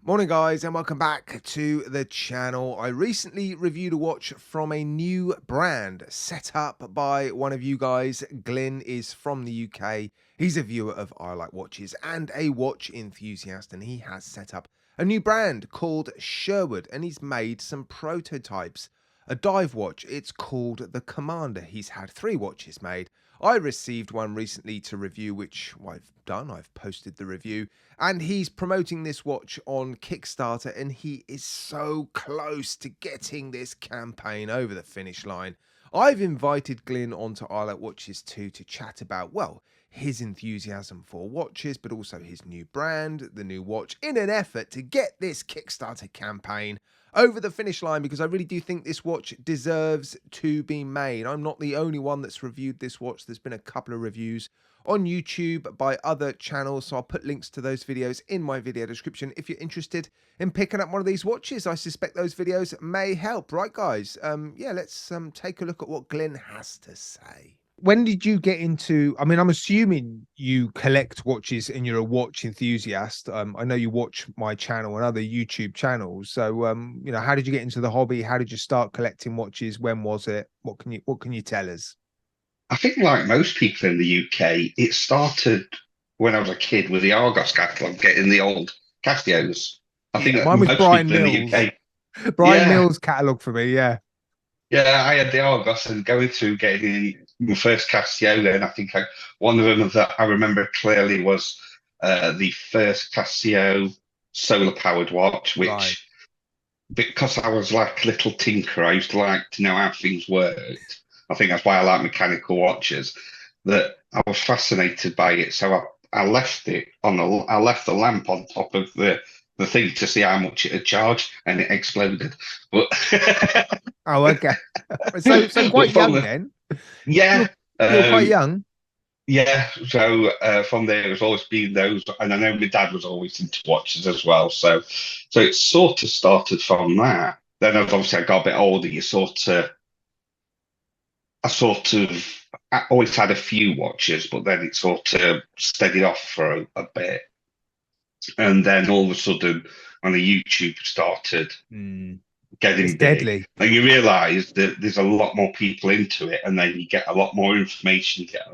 Morning guys and welcome back to the channel. I recently reviewed a watch from a new brand set up by one of you guys. Glynn is from the UK. He's a viewer of I Like Watches and a watch enthusiast, and he has set up a new brand called Sherwood, and he's made some prototypes. A dive watch, it's called the Commander. He's had 3 watches made. I received one recently to review, which I've done. I've posted the review, and he's promoting this watch on Kickstarter, and he is so close to getting this campaign over the finish line. I've invited Glynn onto I Like Watches too to chat about, well, his enthusiasm for watches, but also his new brand, the new watch, in an effort to get this Kickstarter campaign over the finish line, because I really do think this watch deserves to be made. I'm not the only one that's reviewed this watch. There's been a couple of reviews on YouTube by other channels, so I'll put links to those videos in my video description if you're interested in picking up one of these watches. I suspect those videos may help. Right, guys? Yeah, let's take a look at what Glynn has to say. When did you get into, I mean, I'm assuming you collect watches and you're a watch enthusiast. I know you watch my channel and other YouTube channels. So, you know, how did you get into the hobby? How did you start collecting watches? When was it? What can you tell us? I think, like most people in the UK, it started when I was a kid with the Argos catalogue, getting the old Casios. I think Yeah, that mine was most Brian people in the Mills. UK, Brian yeah, Mills catalog for me. Yeah. yeah, I had the Argos and going through getting my first Casio. Then I think one of them that I remember clearly was the first Casio solar powered watch, Right. which because I was like a little tinker, I used to like to know how things worked. I think that's why I like mechanical watches. That I was fascinated by it, so I left it on the I left the lamp on top of the thing to see how much it had charged, and it exploded. But Oh, okay. So but quite from young the then. yeah. You were quite Um, young. yeah, so from there, it's always been those, and I know my dad was always into watches as well. So it sort of started from that. Then, as obviously, I got a bit older. I always had a few watches, but then it sort of steadied off for a bit, and then all of a sudden, when the YouTube started Mm, it's getting big, deadly. and you realise that there's a lot more people into it, and then you get a lot more information, you get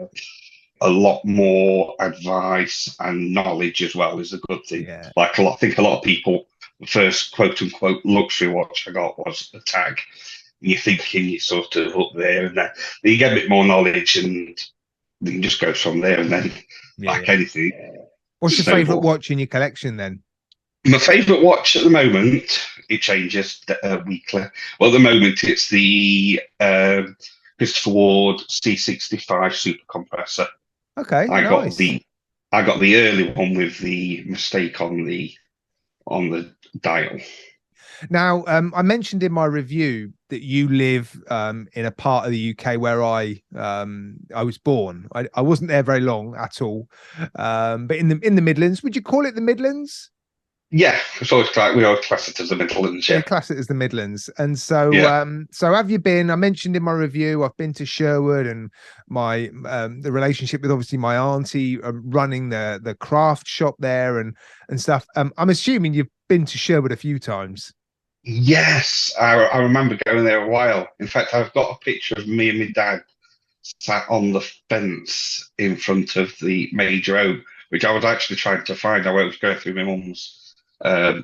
a lot more advice and knowledge as well is a good thing. Yeah. Like I think a lot of people, the first quote unquote luxury watch I got was a tag. And you're thinking you're sort of up there, and then you get a bit more knowledge, and you can just go from there. And then, like Yeah. anything, What's your favorite snowball. watch in your collection then? My favourite watch at the moment, it changes weekly. Well, at the moment, it's the Christopher Ward C65 Super Compressor. Okay, I got nice. the I got the early one with the mistake on the dial. Now, I mentioned in my review that you live in a part of the UK where I was born. I wasn't there very long at all, but in the Midlands. Would you call it the Midlands? Yeah, it's always like we always class it as the Midlands. Yeah, Yeah, you class it as the Midlands. And so, yeah, so have you been? I mentioned in my review, I've been to Sherwood, and my the relationship with obviously my auntie running the craft shop there and stuff. I'm assuming you've been to Sherwood a few times. yes. I remember going there a while. In fact, I've got a picture of me and my dad sat on the fence in front of the major oak, which I was actually trying to find. I was going through my mum's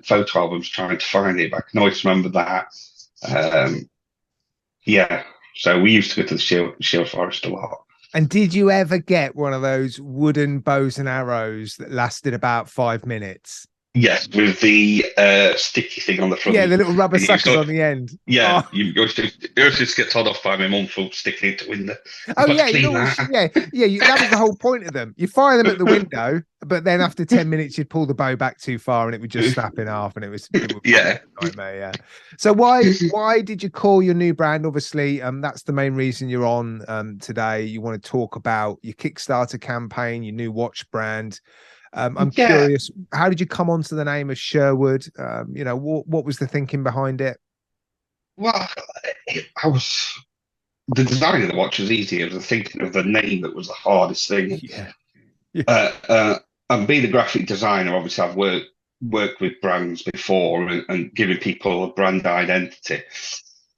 photo albums trying to find it, but I can always remember that. Um, yeah, so we used to go to the Shield Forest a lot. And did you ever get one of those wooden bows and arrows that lasted about 5 minutes? Yes, with the sticky thing on the Yeah, front. the little rubber And you suckers sort on the end. yeah, Oh, you always just get told off by my mum for sticking it to window. oh You've got to yeah, you'd clean always that. yeah. That was the whole point of them. You fire them at the window, but then after 10 minutes, you'd pull the bow back too far, and it would just snap in half, and it would be Yeah. a nightmare. Yeah. So why did you call your new brand? Obviously, that's the main reason you're on today. You want to talk about your Kickstarter campaign, your new watch brand. I'm Yeah. curious, how did you come onto the name of Sherwood? You know, what was the thinking behind it? Well, I was the design of the watch was easy. It was the thinking of the name that was the hardest thing. Yeah. Yeah. Uh, uh, and being a graphic designer, obviously, I've worked. worked with brands before and giving people a brand identity.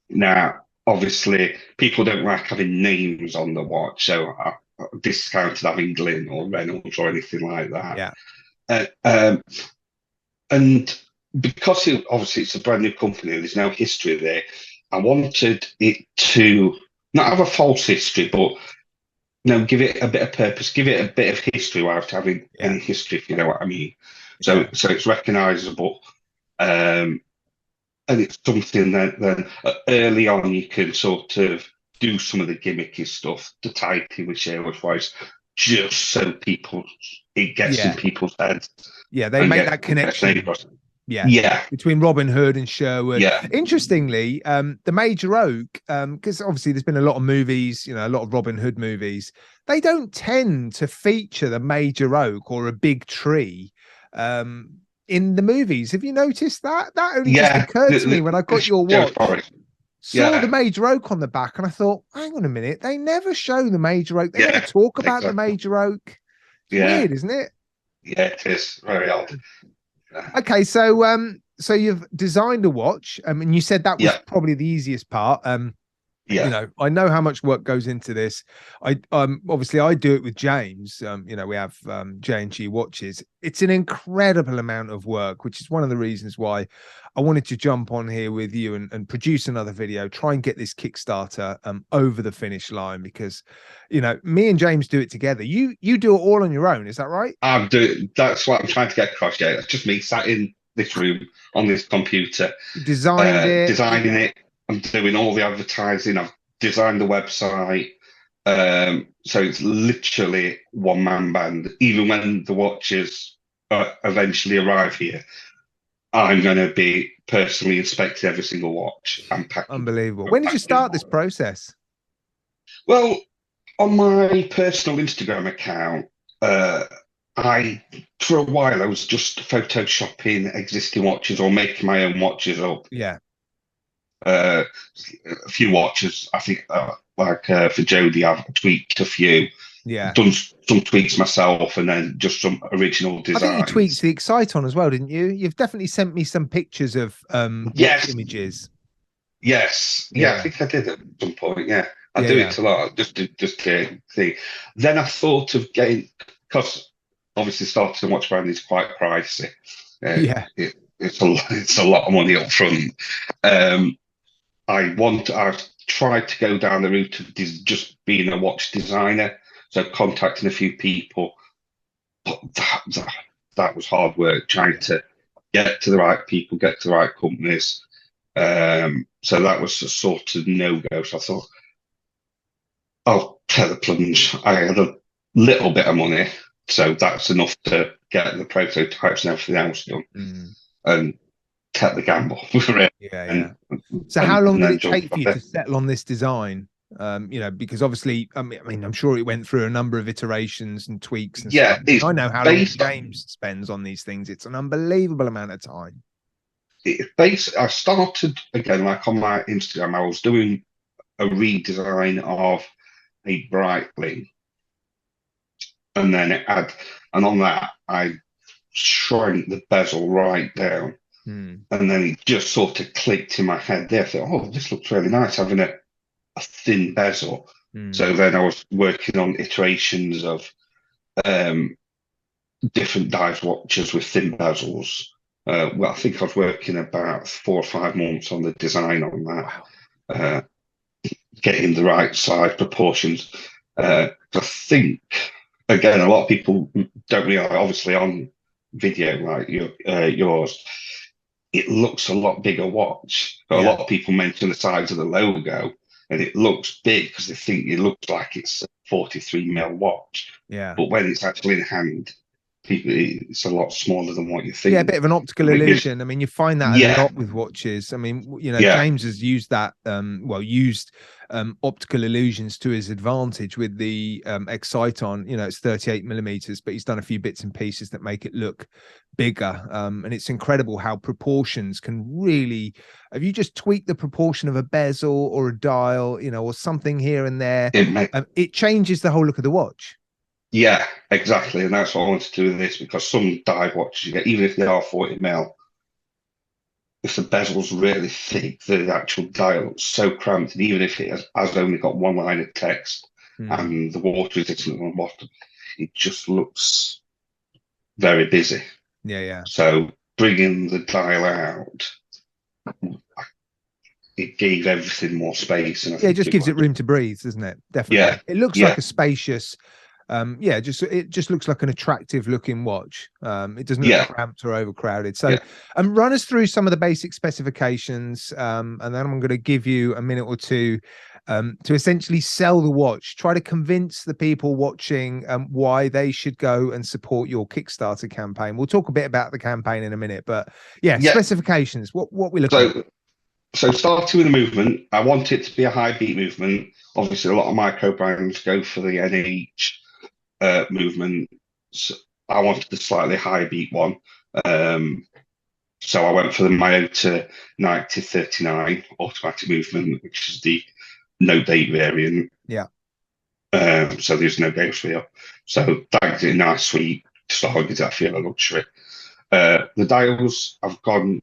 Now, obviously, people don't like having names on the watch, so I discounted having Glynn or Reynolds or anything like that. Yeah. Uh, um, and because obviously it's a brand new company, there's no history there. I wanted it to not have a false history, but give it a bit of purpose, give it a bit of history without having any history, if you know what I mean. So it's recognisable, and it's something that then early on you can sort of do some of the gimmicky stuff, the typing with Sherwood voice, just so it gets in people's heads. Yeah, they make that connection. Yeah, between Robin Hood and Sherwood. Yeah. Interestingly, the Major Oak, because obviously there's been a lot of movies, a lot of Robin Hood movies. They don't tend to feature the Major Oak or a big tree in the movies. Have you noticed that? That only just occurred to me when I got your watch. Saw the Major Oak on the back, and I thought, hang on a minute, they never show the Major Oak. They never talk about the Major Oak. It's weird, isn't it? Yeah, it is very odd. Okay, so you've designed a watch, and you said that was probably the easiest part. I know how much work goes into this. Obviously I do it with James. We have J&G watches. It's an incredible amount of work, which is one of the reasons why I wanted to jump on here with you and produce another video, try and get this Kickstarter over the finish line, because me and James do it together. You do it all on your own, is that right? That's what I'm trying to get across. Yeah, it's just me sat in this room on this computer, designing it. I'm doing all the advertising. I've designed the website. So it's literally one-man band. Even when the watches eventually arrive here, I'm going to be personally inspecting every single watch and packing. Unbelievable. When did you start this process? Well, on my personal Instagram account, for a while I was just photoshopping existing watches or making my own watches up. Yeah. A few watches, I think, for Jodie, I've tweaked a few. Yeah. Done some tweaks myself, and then just some original designs. I think you tweaked the Exciton as well, didn't you? You've definitely sent me some pictures of images. Yes. Yeah, I think I did at some point. Yeah. I do it a lot, just to see. Then I thought of getting, because obviously starting a watch brand is quite pricey. It's a lot of money up front. I've tried to go down the route of just being a watch designer, so contacting a few people, but that was hard work, trying to get to the right people, get to the right companies. So that was a sort of no-go. So I thought, I'll take the plunge. I had a little bit of money, so that's enough to get the prototypes and everything else done, and take the gamble. So how long did it take for you to settle on this design? Because obviously, I mean, I'm sure it went through a number of iterations and tweaks and stuff. I know how long James spends on these things. It's an unbelievable amount of time. I started again, like on my Instagram, I was doing a redesign of a Breitling, and then on that I shrank the bezel right down, and then it just sort of clicked in my head there. I thought, oh, this looks really nice having a thin bezel. So then I was working on iterations of different dive watches with thin bezels. I think I was working about 4 or 5 months on the design on that. Wow. Getting the right size proportions. I think, again, a lot of people don't realize, obviously on video like yours, it looks a lot bigger watch. But a lot of people mention the size of the logo, and it looks big because they think it looks like it's a 43mm watch. Yeah. But when it's actually in hand, it's a lot smaller than what you think. Yeah, a bit of an optical illusion. I mean, you find that a lot with watches. I mean, James has used that, optical illusions to his advantage with the Exciton. It's 38mm, but he's done a few bits and pieces that make it look bigger. And it's incredible how proportions can really, if you just tweak the proportion of a bezel or a dial, or something here and there, it changes the whole look of the watch. Yeah, exactly. And that's what I wanted to do with this, because some dive watches you get, even if they are 40 mil, if the bezel's really thick, the actual dial looks so cramped. And even if it has only got one line of text Hmm. and the water is sitting on the bottom, it just looks very busy. Yeah, yeah. So bringing the dial out, it gave everything more space. And I Yeah, it think just people gives are it room just, to breathe, doesn't it? yeah, Definitely. It looks like yeah, a spacious, yeah, just it just looks like an attractive looking watch. It doesn't look yeah, cramped or overcrowded. So, yeah, run us through some of the basic specifications, and then I'm going to give you a minute or two to essentially sell the watch. Try to convince the people watching why they should go and support your Kickstarter campaign. We'll talk a bit about the campaign in a minute, but yeah, yeah. specifications. What we're looking at? So starting with the movement, I want it to be a high beat movement. Obviously, a lot of micro brands go for the NH movement. So I wanted the slightly high beat one. Um, so I went for the Myota 9039 automatic movement, which is the no date variant. Yeah. So there's no ghost wheel. So that gives it a nice sweet style, gives that feel of luxury. The dials, I've gone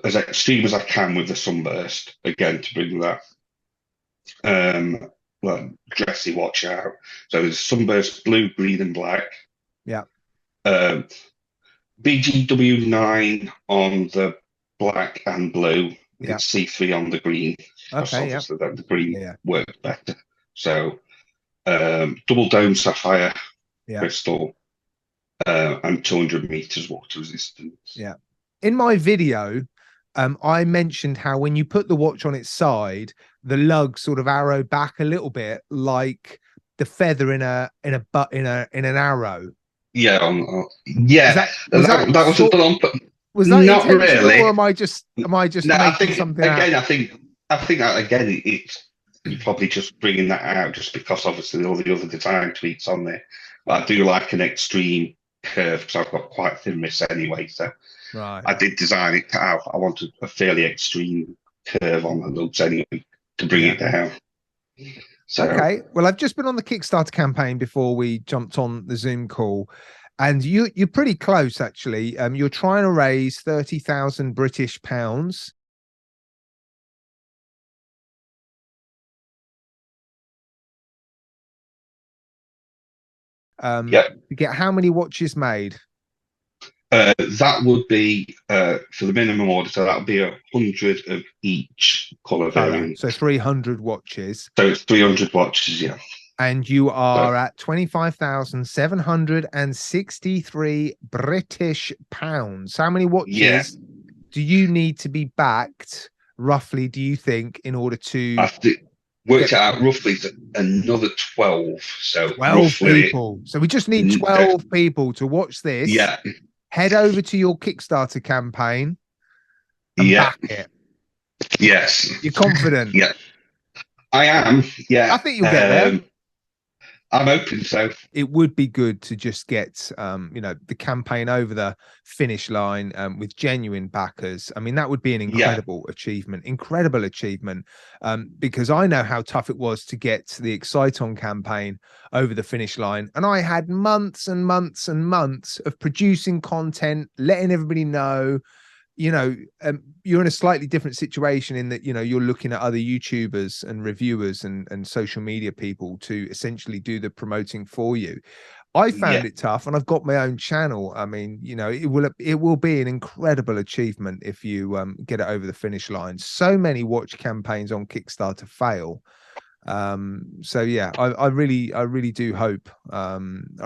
as extreme as I can with the sunburst, again, to bring that well, dressy watch out. So there's sunburst blue, green, and black. Yeah. Um, BGW9 on the black and blue. Yeah. It's C3 on the green, because Okay. Yeah. obviously the Yeah. green Yeah. worked better. So double dome sapphire Yeah. crystal and 200 meters water resistance. Yeah. In my video, I mentioned how when you put the watch on its side, the lug sort of arrow back a little bit, like the feather in an arrow. Yeah, Was yeah, that was sort done on. was that Not intentional, really. or am I just No, making something out? I think that again, it's you're probably just bringing that out just because obviously all the other design tweaks on there. But I do like an extreme curve because I've got quite thin wrists anyway. So Right. I did design it to have. I wanted a fairly extreme curve on the lugs anyway to bring Yeah. it down. So Okay. Well, I've just been on the Kickstarter campaign before we jumped on the Zoom call, and you're pretty close actually. You're trying to raise 30,000 British pounds. yeah, To get how many watches made? that would be for the minimum order. So that would be 100 of each color Color. variant. So 300 watches. So it's 300 watches. Yeah. And you So are at 25,763 British pounds. How many yeah. watches do you need to be backed, roughly, do you think, in order I to have to work get it out roughly to another 12. So 12 roughly, people? So we just need 12 people to watch this, yeah, head over to your Kickstarter campaign and yeah, back it. yes, You're confident? yeah, I am. I Yeah, think you'll get there. I'm hoping so. It would be good to just get the campaign over the finish line with genuine backers. I mean, that would be an Yeah, incredible achievement, because I know how tough it was to get the Exciton campaign over the finish line, and I had months and months and months of producing content, letting everybody know. You're in a slightly different situation in that you're looking at other YouTubers and reviewers and social media people to essentially do the promoting for you. I yeah, found it tough, and I've got my own channel. I mean, it will be an incredible achievement if you get it over the finish line. So many watch campaigns on Kickstarter fail. So yeah, I really do hope I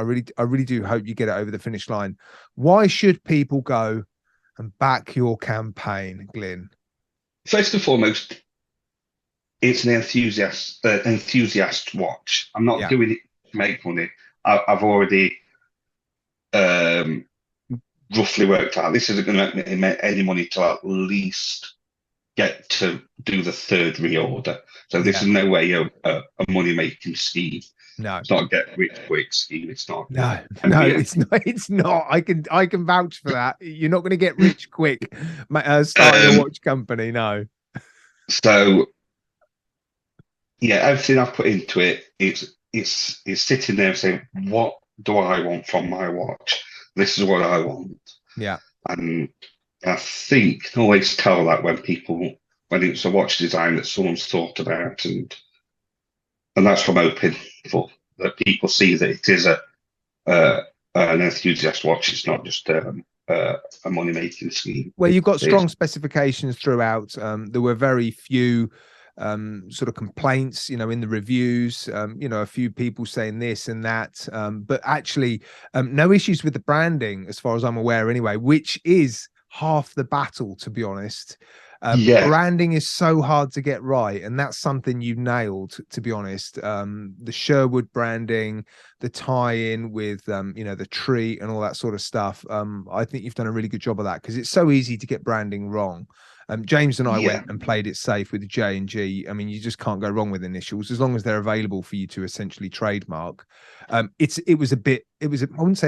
really do hope you get it over the finish line. Why should people go and back your campaign, Glynn? First and foremost, it's an enthusiast watch. I'm not Yeah. doing it to make money. I've already um, roughly worked out this isn't going to make me any money till at least get to do the third reorder. So this Yeah. is no way a money making scheme. No. It's not a get rich quick scheme. It's not. No, And no, yeah, it's not. It's not. I can vouch for that. You're not going to get rich quick, starting a um, watch company. No. so yeah, everything I've put into it, it's it's sitting there saying, what do I want from my watch? This is what I want. Yeah. And I think you can always tell that when it's a watch design that someone's thought about, and that's what I'm hoping for, that people see that it is an enthusiast watch. It's not just a money making scheme. Well, you've got strong It's, specifications throughout. There were very few sort of complaints, you know, in the reviews, you know, a few people saying this and that, but actually no issues with the branding as far as I'm aware anyway, which is half the battle, to be honest. yeah, Branding is so hard to get right, and that's something you nailed, to be honest. The Sherwood branding, the tie-in with you know, the tree and all that sort of stuff. I think you've done a really good job of that, because it's so easy to get branding wrong. James and I yeah, went and played it safe with J&G. I mean, you just can't go wrong with initials as long as they're available for you to essentially trademark. I wouldn't say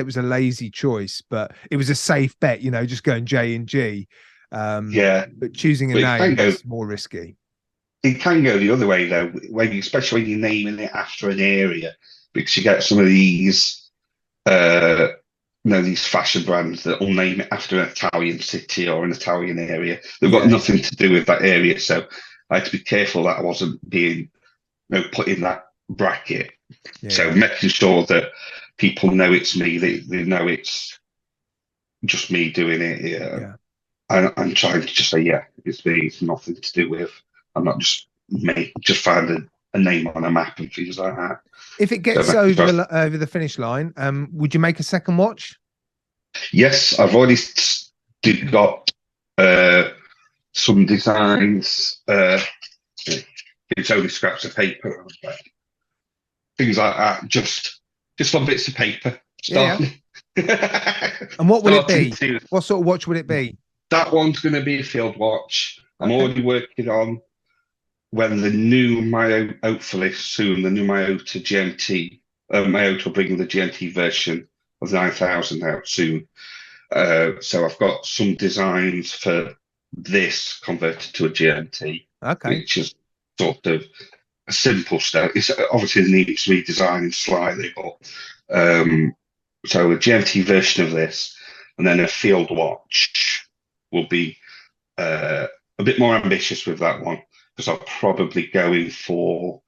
it was a lazy choice, but it was a safe bet, you know, just going J&G. yeah. But choosing a But it can name go. is more risky. It can go the other way though, especially when you're naming it after an area, because you get some of these, these fashion brands that will name it after an Italian city or an Italian area. They've got Yeah, nothing to do with that area, so I had to be careful that I wasn't being, put in that bracket. So yeah, making sure that people know it's me, they know it's just me doing it. Yeah. yeah. I'm trying to just say, yeah, it's me. It's nothing to do with. I'm not just find a name on a map and things like that. If it So gets over the finish line, would you make a second watch? yes, I've already got some designs. It's only scraps of paper, things like that. Just on bits of paper. Yeah. Starting. And what will it be? To, What sort of watch would it be? that one's going to be a field watch. I'm Okay. already working on when the new hopefully soon, the new Myota GMT, Myota will bring the GMT version of the 9000 out soon. So I've got some designs for this converted to a GMT, Okay. which is sort of a simple stuff. It's obviously needs redesigning slightly, but so a GMT version of this, and then a field watch will be a bit more ambitious with that one, because I'll probably go in for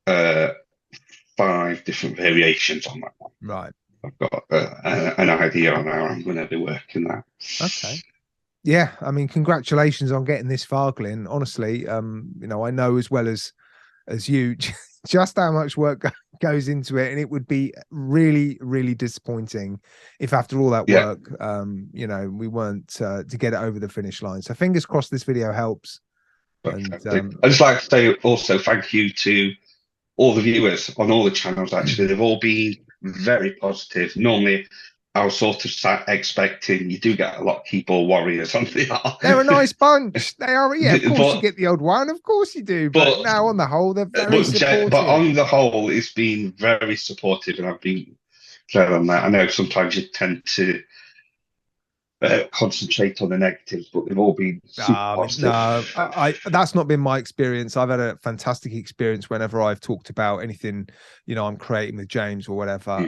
5 different variations on that one. Right. I've got an idea on how I'm going to be working that. Okay. Yeah, I mean, congratulations on getting this far, Glynn. Honestly, you know, I know as well as you just how much work goes into it, and it would be really, really disappointing if after all that Yeah. work, you know, we weren't to get it over the finish line. So fingers crossed this video helps. And I'd just like to say also thank you to all the viewers on all the channels. Actually, they've all been very positive. Normally, I was sort of sat expecting, you do get a lot of keyboard warriors on the they're a nice bunch. They are, yeah. Of course, you but, get the old one. Of course, you do. But now, on the whole, they're very supportive. but on the whole, it's been very supportive, and I've been glad on that. I know sometimes you tend to concentrate on the negatives, but they've all been super positive. No, that's not been my experience. I've had a fantastic experience whenever I've talked about anything, you know, I'm creating with James or whatever.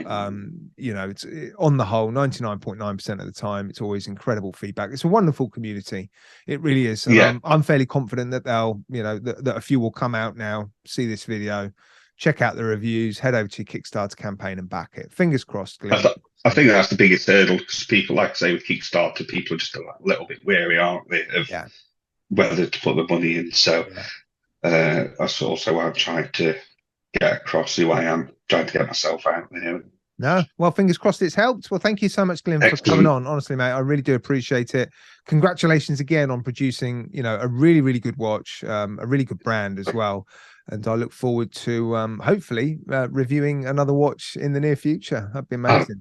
You know, it's on the whole, 99.9% of the time, it's always incredible feedback. It's a wonderful community. It really is. And Yeah. I'm fairly confident that they'll, you know, that a few will come out now, see this video, check out the reviews, head over to your Kickstarter campaign and back it. Fingers crossed, Glynn. I think that's the biggest hurdle, because people, like I say, with Kickstarter, people are just a little bit wary, aren't they, of whether to put the money in. So that's also why I'm trying to get across who I am, trying to get myself out there. No, well, fingers crossed it's helped. Well, thank you so much, Glynn, for coming on. Honestly, mate, I really do appreciate it. Congratulations again on producing, you know, a really, really good watch, a really good brand as well. And I look forward to hopefully reviewing another watch in the near future. That'd be amazing.